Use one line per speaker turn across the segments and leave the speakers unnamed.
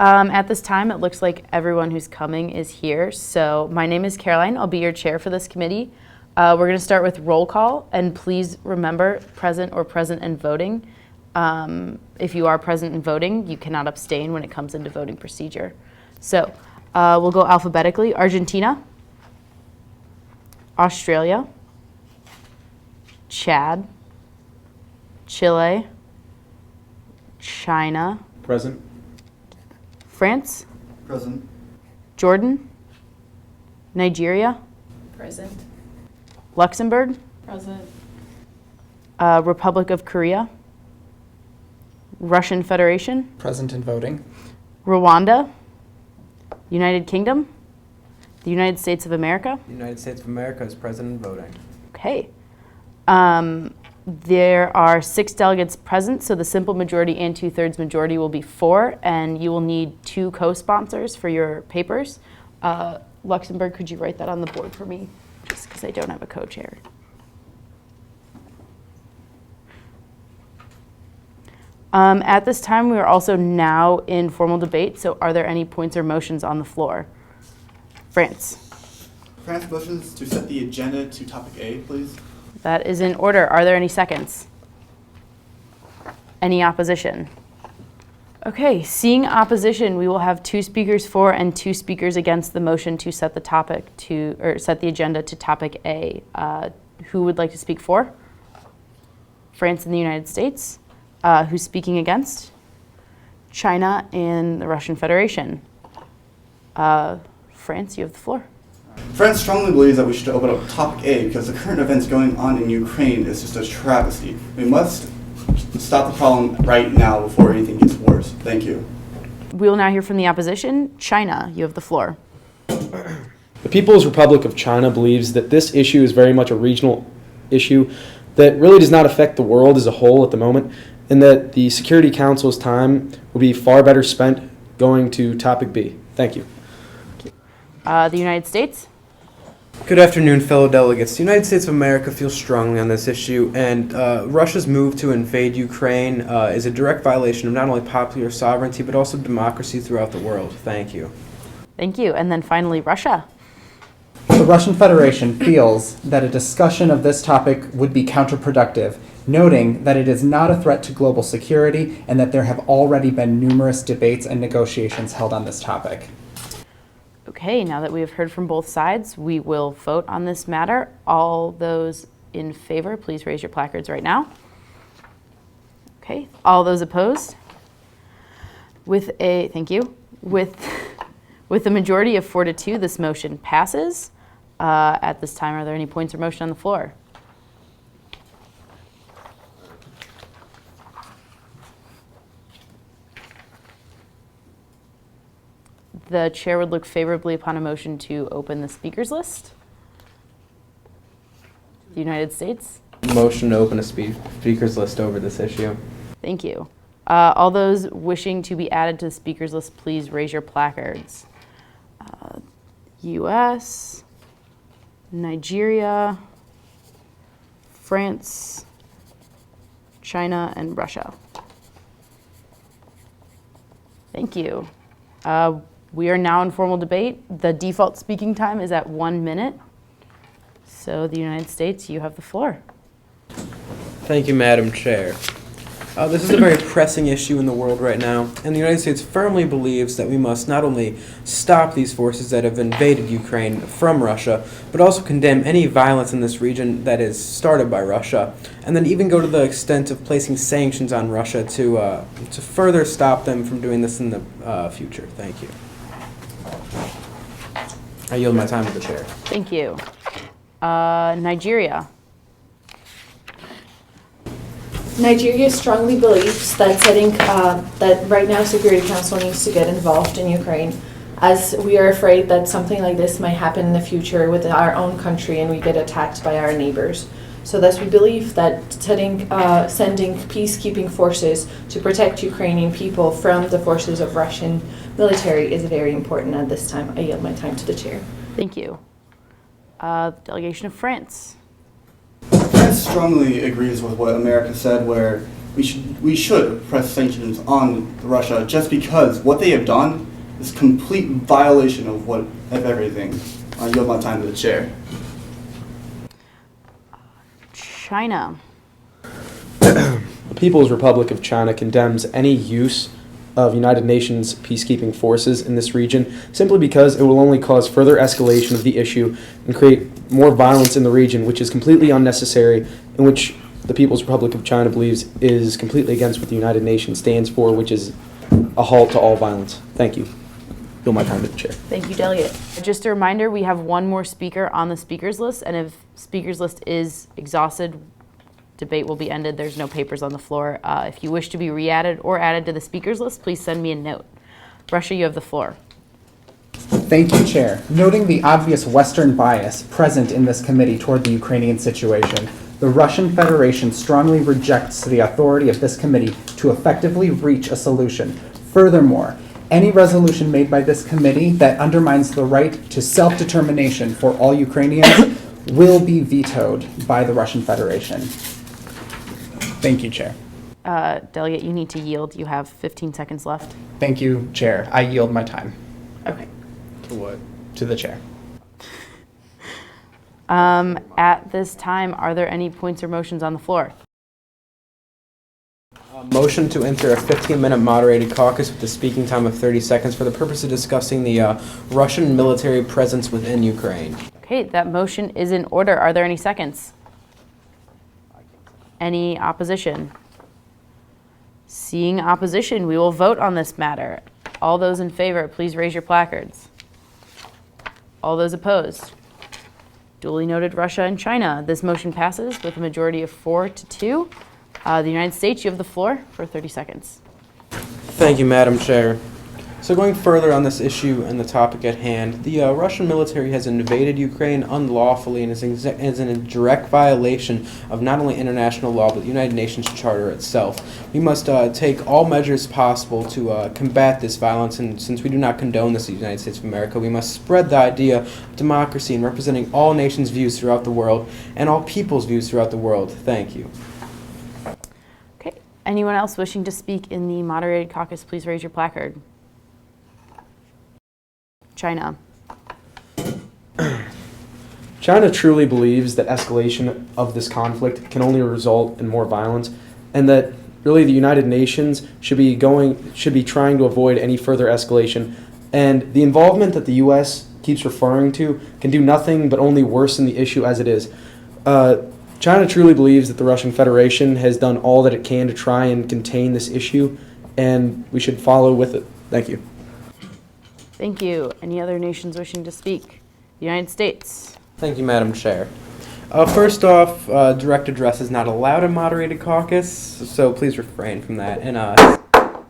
At this time, it looks like everyone who's coming is here. So my name is Caroline. I'll be your chair for this committee. We're going to start with roll call, and please remember present or present and voting. If you are present and voting, you cannot abstain when it comes into voting procedure. So we'll go alphabetically. Argentina, Australia, Chad, Chile, China.
Present.
France.
Present.
Jordan. Nigeria.
Present.
Luxembourg.
Present.
Republic of Korea. Russian Federation.
Present and voting.
Rwanda. United Kingdom. The United States of America.
The United States of America is present and voting.
Okay. There are 6 delegates present, so the simple majority and 2/3 majority will be 4, and you will need 2 co-sponsors for your papers. Luxembourg, could you write that on the board for me, just because I don't have a co-chair? At this time, we are also now in formal debate, so are there any points or motions on the floor? France.
France motions to set the agenda to topic A, please.
That is in order. Are there any seconds? Any opposition? Okay, seeing opposition, we will have 2 speakers for and 2 speakers against the motion to set the topic to, or set the agenda to topic A. Who would like to speak for? France and the United States. Who's speaking against? China and the Russian Federation. France, you have the floor.
France strongly believes that we should open up topic A because the current events going on in Ukraine is just a travesty. We must stop the problem right now before anything gets worse. Thank you.
We will now hear from the opposition. China, you have the floor.
The People's Republic of China believes that this issue is very much a regional issue that really does not affect the world as a whole at the moment, and that the Security Council's time will be far better spent going to topic B. Thank you.
The United States.
Good afternoon, fellow delegates. The United States of America feels strongly on this issue, and Russia's move to invade Ukraine is a direct violation of not only popular sovereignty, but also democracy throughout the world. Thank you.
Thank you. And then finally, Russia.
The Russian Federation feels that a discussion of this topic would be counterproductive, noting that it is not a threat to global security and that there have already been numerous debates and negotiations held on this topic.
Okay, now that we have heard from both sides, we will vote on this matter. All those in favor, please raise your placards right now. Okay, all those opposed? Thank you. With a majority of 4-2, this motion passes. At this time, are there any points or motion on the floor? The chair would look favorably upon a motion to open the speakers list. The United States.
Motion to open a speakers list over this issue.
Thank you. All those wishing to be added to the speakers list, please raise your placards. U.S., Nigeria, France, China, and Russia. Thank you. We are now in formal debate. The default speaking time is at 1 minute. So the United States, you have the floor.
Thank you, Madam Chair. This is a very pressing issue in the world right now, and the United States firmly believes that we must not only stop these forces that have invaded Ukraine from Russia, but also condemn any violence in this region that is started by Russia, and then even go to the extent of placing sanctions on Russia to further stop them from doing this in the future. Thank you. I yield my time to the chair.
Thank you. Nigeria.
Nigeria strongly believes that that right now Security Council needs to get involved in Ukraine, as we are afraid that something like this might happen in the future with our own country and we get attacked by our neighbors. So thus we believe that sending peacekeeping forces to protect Ukrainian people from the forces of Russian military is very important at this time. I yield my time to the chair.
Thank you. Delegation of France.
France strongly agrees with what America said, where we should press sanctions on Russia just because what they have done is complete violation of everything. I yield my time to the chair.
China.
The People's Republic of China condemns any use of United Nations peacekeeping forces in this region simply because it will only cause further escalation of the issue and create more violence in the region, which is completely unnecessary, and which the People's Republic of China believes is completely against what the United Nations stands for, which is a halt to all violence. Thank you. Yield my time to the chair.
Thank you, Delegate. Just a reminder, we have one more speaker on the speakers list, and if speakers list is exhausted, debate will be ended. There's no papers on the floor. If you wish to be re-added or added to the speakers list, please send me a note. Russia, you have the floor.
Thank you, Chair. Noting the obvious Western bias present in this committee toward the Ukrainian situation, the Russian Federation strongly rejects the authority of this committee to effectively reach a solution. Furthermore, any resolution made by this committee that undermines the right to self-determination for all Ukrainians will be vetoed by the Russian Federation. Thank you, Chair.
Delegate, you need to yield. You have 15 seconds left.
Thank you, Chair. I yield my time.
Okay.
To what?
To the Chair.
At this time, are there any points or motions on the floor?
Motion to enter a 15-minute moderated caucus with a speaking time of 30 seconds for the purpose of discussing the Russian military presence within Ukraine.
Okay, that motion is in order. Are there any seconds? Any opposition? Seeing opposition, we will vote on this matter. All those in favor, please raise your placards. All those opposed? Duly noted, Russia and China. This motion passes with a majority of 4-2. The United States, you have the floor for 30 seconds.
Thank you, Madam Chair. So going further on this issue and the topic at hand, the Russian military has invaded Ukraine unlawfully and is in a direct violation of not only international law but the United Nations Charter itself. We must take all measures possible to combat this violence, and since we do not condone this in the United States of America, we must spread the idea of democracy and representing all nations' views throughout the world and all people's views throughout the world. Thank you.
Okay, anyone else wishing to speak in the moderated caucus, please raise your placard. China.
China truly believes that escalation of this conflict can only result in more violence, and that really the United Nations should be trying to avoid any further escalation. And the involvement that the U.S. keeps referring to can do nothing but only worsen the issue as it is. China truly believes that the Russian Federation has done all that it can to try and contain this issue, and we should follow with it. Thank you.
Thank you. Any other nations wishing to speak? The United States.
Thank you, Madam Chair. First off, direct address is not allowed in moderated caucus, so please refrain from that. And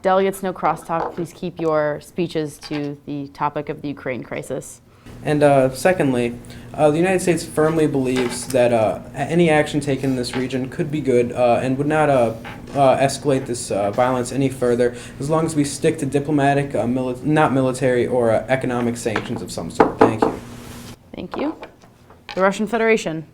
Delegates, no crosstalk. Please keep your speeches to the topic of the Ukraine crisis.
And secondly, the United States firmly believes that any action taken in this region could be good and would not escalate this violence any further as long as we stick to diplomatic, not military or economic sanctions of some sort. Thank you.
Thank you. The Russian Federation.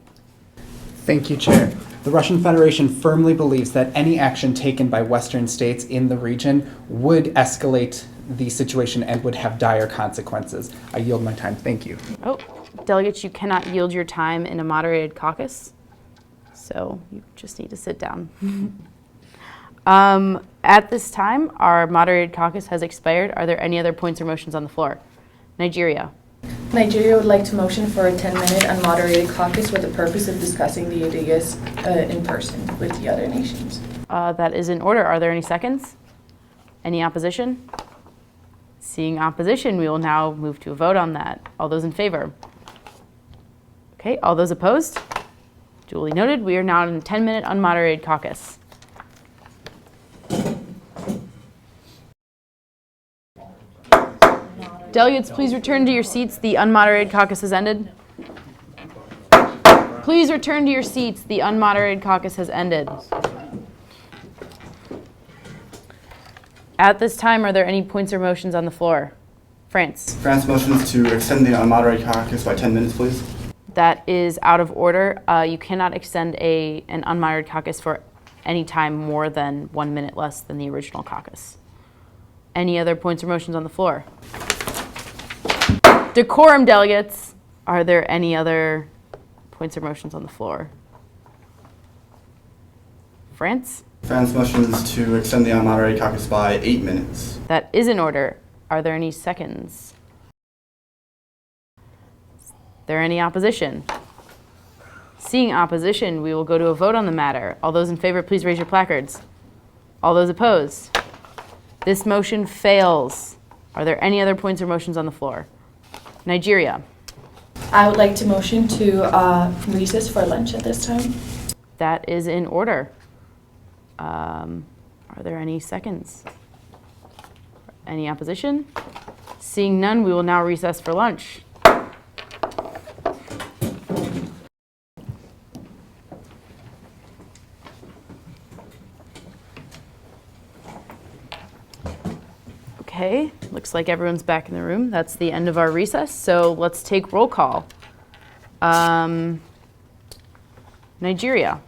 Thank you, Chair. The Russian Federation firmly believes that any action taken by Western states in the region would escalate the situation and would have dire consequences. I yield my time. Thank you.
Oh, delegates, you cannot yield your time in a moderated caucus, so you just need to sit down. At this time, our moderated caucus has expired. Are there any other points or motions on the floor? Nigeria.
Nigeria would like to motion for a 10-minute unmoderated caucus with the purpose of discussing the ideas in person with the other nations.
That is in order. Are there any seconds? Any opposition? Seeing opposition, we will now move to a vote on that. All those in favor? Okay, all those opposed? Duly noted. We are now in a 10-minute unmoderated caucus. Delegates, please return to your seats. The unmoderated caucus has ended. Please return to your seats. The unmoderated caucus has ended. At this time, are there any points or motions on the floor? France.
France motions to extend the unmoderated caucus by 10 minutes, please.
That is out of order. You cannot extend an unmoderated caucus for any time more than 1 minute less than the original caucus. Any other points or motions on the floor? Decorum, delegates. Are there any other points or motions on the floor? France?
France motions to extend the unmoderated caucus by 8 minutes.
That is in order. Are there any seconds? Is there any opposition? Seeing opposition, we will go to a vote on the matter. All those in favor, please raise your placards. All those opposed? This motion fails. Are there any other points or motions on the floor? Nigeria.
I would like to motion to recess for lunch at this time.
That is in order. Are there any seconds? Any opposition? Seeing none, we will now recess for lunch. Okay, looks like everyone's back in the room. That's the end of our recess, so let's take roll call. Nigeria.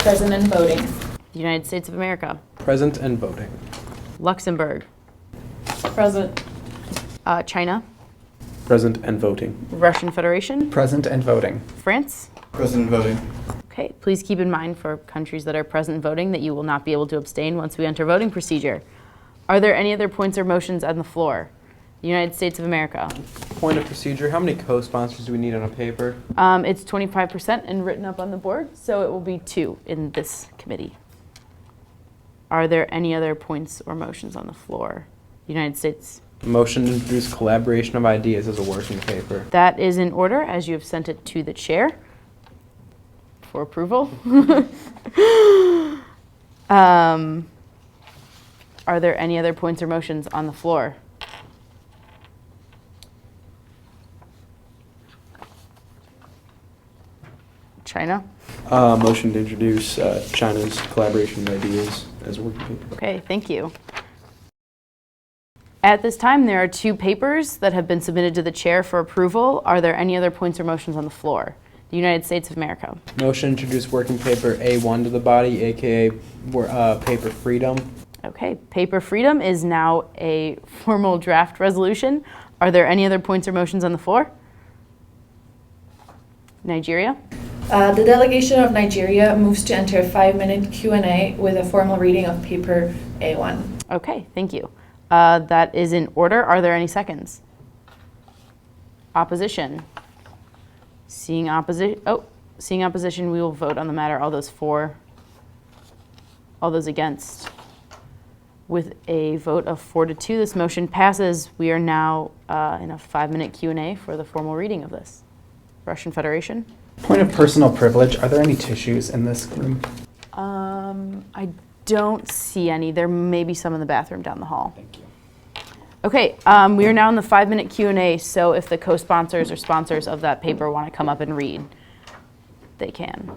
Present and voting.
The United States of America.
Present and voting.
Luxembourg.
Present.
China.
Present and voting.
Russian Federation.
Present and voting.
France.
Present voting.
Okay, please keep in mind for countries that are present voting that you will not be able to abstain once we enter voting procedure. Are there any other points or motions on the floor? The United States of America.
Point of procedure, how many co-sponsors do we need on a paper?
It's 25% and written up on the board, so it will be 2 in this committee. Are there any other points or motions on the floor? The United States.
Motion to introduce collaboration of ideas as a working paper.
That is in order, as you have sent it to the chair for approval. Are there any other points or motions on the floor? China?
Motion to introduce China's collaboration of ideas as a working paper.
Okay, thank you. At this time, there are 2 papers that have been submitted to the chair for approval. Are there any other points or motions on the floor? The United States of America.
Motion to introduce working paper A1 to the body, aka paper freedom.
Okay, paper freedom is now a formal draft resolution. Are there any other points or motions on the floor? Nigeria.
The delegation of Nigeria moves to enter a 5-minute Q&A with a formal reading of paper A1.
Okay, thank you. That is in order. Are there any seconds? Opposition. Seeing opposition, we will vote on the matter. All those for, all those against. With a vote of 4-2, this motion passes. We are now in a 5-minute Q&A for the formal reading of this. Russian Federation.
Point of personal privilege, are there any tissues in this room?
I don't see any. There may be some in the bathroom down the hall.
Thank you.
Okay, we are now in the 5-minute Q&A, so if the co-sponsors or sponsors of that paper want to come up and read, they can.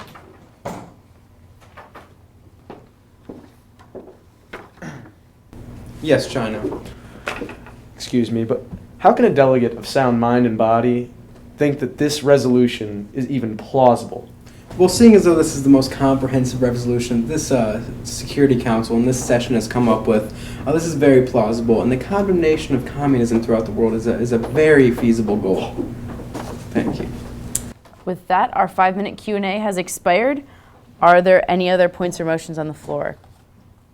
Yes, China.
Excuse me, but how can a delegate of sound mind and body think that this resolution is even plausible?
Well, seeing as though this is the most comprehensive resolution this Security Council in this session has come up with, this is very plausible, and the condemnation of communism throughout the world is a very feasible goal. Thank you.
With that, our 5-minute Q&A has expired. Are there any other points or motions on the floor?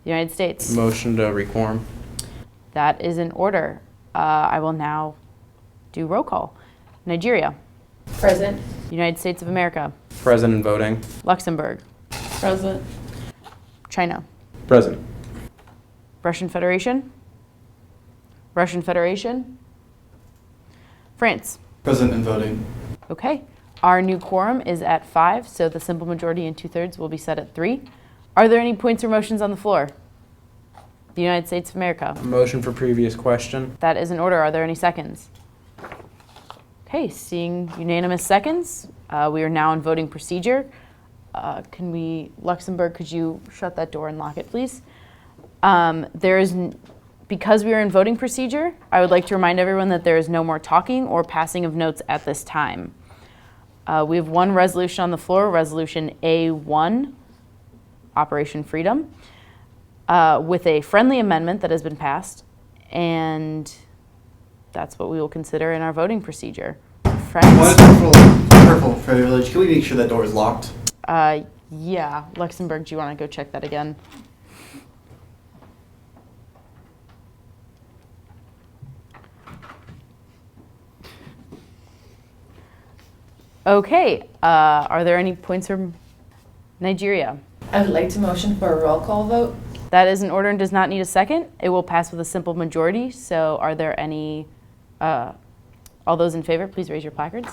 The United States.
Motion to reform.
That is in order. I will now do roll call. Nigeria.
Present.
United States of America.
Present and voting.
Luxembourg.
Present.
China.
Present.
Russian Federation. Russian Federation. France.
Present and voting.
Okay. Our new quorum is at 5, so the simple majority and 2/3 will be set at 3. Are there any points or motions on the floor? The United States of America.
Motion for previous question.
That is in order. Are there any seconds? Okay, seeing unanimous seconds, we are now in voting procedure. Luxembourg, could you shut that door and lock it, please? Because we are in voting procedure, I would like to remind everyone that there is no more talking or passing of notes at this time. We have one resolution on the floor, Resolution A1. Operation Freedom, with a friendly amendment that has been passed, and that's what we will consider in our voting procedure.
Why
Friends?
is purple privilege? Can we make sure that door is locked?
Yeah. Luxembourg, do you want to go check that again? Okay. Are there any points from Nigeria?
I would like to motion for a roll call vote.
That is in order and does not need a second. It will pass with a simple majority. So are there any, all those in favor, please raise your placards.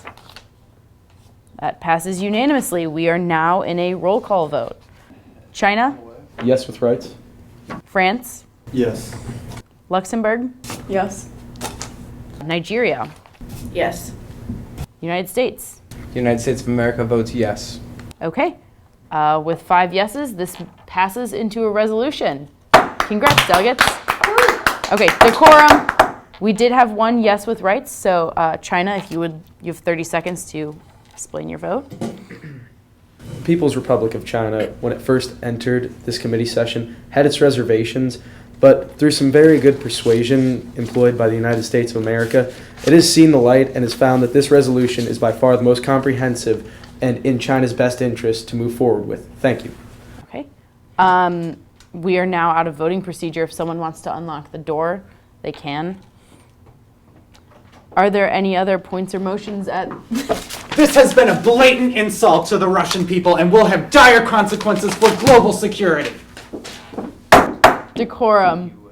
That passes unanimously. We are now in a roll call vote. China,
Yes with rights.
France,
Yes.
Luxembourg,
Yes.
Nigeria,
Yes.
United States.
The United States of America votes yes.
Okay. With 5 yeses, this passes into a resolution. Congrats, delegates. Okay, decorum. We did have 1 yes with rights, so China, if you would, you have 30 seconds to explain your vote.
The People's Republic of China, when it first entered this committee session, had its reservations, but through some very good persuasion employed by the United States of America, it has seen the light and has found that this resolution is by far the most comprehensive and in China's best interest to move forward with. Thank you.
Okay. We are now out of voting procedure. If someone wants to unlock the door, they can. Are there any other points or motions at...
This has been a blatant insult to the Russian people and will have dire consequences for global security.
Decorum.